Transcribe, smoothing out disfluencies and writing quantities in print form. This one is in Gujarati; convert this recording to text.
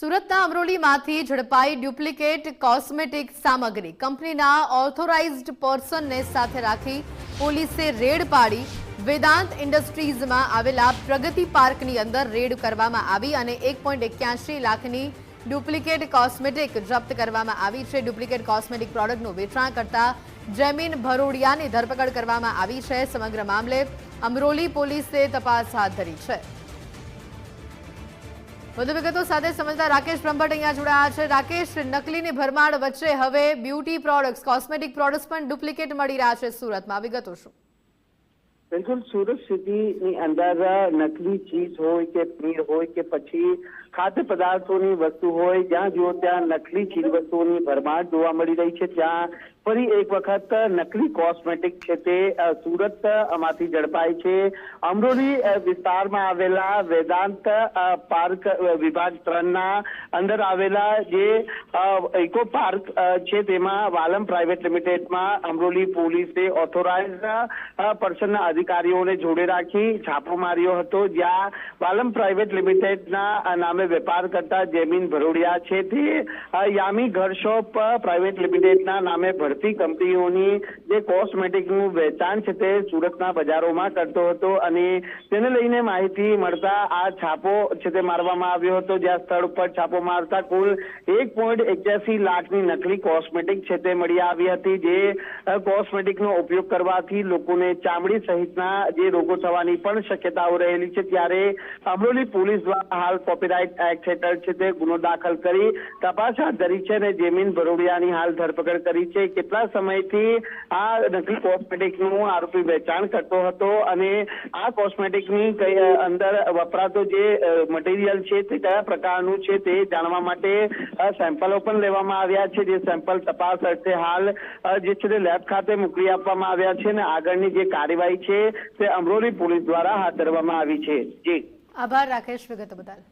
સુરતના અમરોલીમાંથી ઝડપાઈ ડુપ્લિકેટ કોસ્મેટિક સામગ્રી। કંપનીના ઓથોરાઇઝ્ડ પર્સનને સાથે રાખી પોલીસે રેડ પાડી। વેદાંત ઇન્ડસ્ટ્રીઝમાં આવેલા પ્રગતિ પાર્કની અંદર રેડ કરવામાં આવી અને 1.81 લાખની ડુપ્લિકેટ કોસ્મેટિક જપ્ત કરવામાં આવી છે। ડુપ્લિકેટ કોસ્મેટિક પ્રોડક્ટનું વેચાણ કરતા જેમીન ભરોડિયાની ધરપકડ કરવામાં આવી છે। સમગ્ર મામલે અમરોલી પોલીસે તપાસ હાથ ધરી છે। વધુ વિગતો સાથે સમજતા રાકેશ બ્રહ્મભટ્ટ અહીંયા જોડાયા છે। રાકેશ, નકલીની ભરમાર વચ્ચે હવે બ્યુટી પ્રોડક્ટ્સ, કોસ્મેટિક પ્રોડક્ટ્સ પણ ડુપ્લિકેટ મળી રહ્યા છે સુરતમાં, વિગતો શું? बिल्कुल सूरत सिटी अंदर नकली चीज हो के पनीर हो के पछी खाद्य पदार्थों वस्तु हो ज्યાં જો ત્યાં નકલી ચીજ વસ્તુઓની ભરમાર જોવા મળી રહી છે। ત્યાં ફરી એક વખત નકલી કોસ્મેટિક છે તે સુરત માંથી ઝડપાય છે। અમરોલી વિસ્તારમાં આવેલા વેદાંત પાર્ક વિભાગ 3 ના અંદર આવેલા જે ઇકો પાર્ક છે તેમાં વાલમ પ્રાઇવેટ લિમિટેડમાં અમરોલી પોલીસે ઓથોરાઇઝ્ડ પર્સનના અધિકારીઓને જોડે રાખી છાપો માર્યો હતો। જ્યાં વાલમ પ્રાઇવેટ લિમિટેડના નામે વેપાર કરતા જેમીન ભરોડિયા છે તે યામી ઘર શોપ પ્રાઇવેટ લિમિટેડના નામે ભરતી કંપનીઓની જે કોસ્મેટિકનું વેચાણ છે તે સુરતના બજારોમાં કરતો હતો અને તેને લઈને માહિતી મળતા આ છાપો છે તે મારવામાં આવ્યો હતો। જ્યાં સ્થળ ઉપર છાપો મારતા કુલ 1.81 લાખની નકલી કોસ્મેટિક છે તે મળી આવી હતી। જે કોસ્મેટિકનો ઉપયોગ કરવાથી લોકોને ચામડી સહિતના જે રોગો થવાની પણ શક્યતાઓ રહેલી છે। ત્યારે અમરોલી પોલીસ દ્વારા હાલ કોપીરાઇટ એક્ટ હેઠળ છે તે ગુનો દાખલ કરી તપાસ હાથ ધરી છે અને જેમીન ભરોડિયાની હાલ ધરપકડ કરી છે। કેટલા સમયથી આ નકલી કોસ્મેટિકનું આરોપી વેચાણ કરતો હતો અને આ કોસ્મેટિકની અંદર વપરાતો જે મટીરિયલ છે તે કયા પ્રકારનું છે તે જાણવા માટે સેમ્પલો પણ લેવામાં આવ્યા છે। જે સેમ્પલ તપાસ અર્થે હાલ જે છે તે લેબ ખાતે મોકલી આપવામાં આવ્યા છે અને આગળની જે કાર્યવાહી છે તે અમરોલી પોલીસ દ્વારા હાથ ધરવામાં આવી છે। જી આભાર રાકેશ વિગતો બદલ।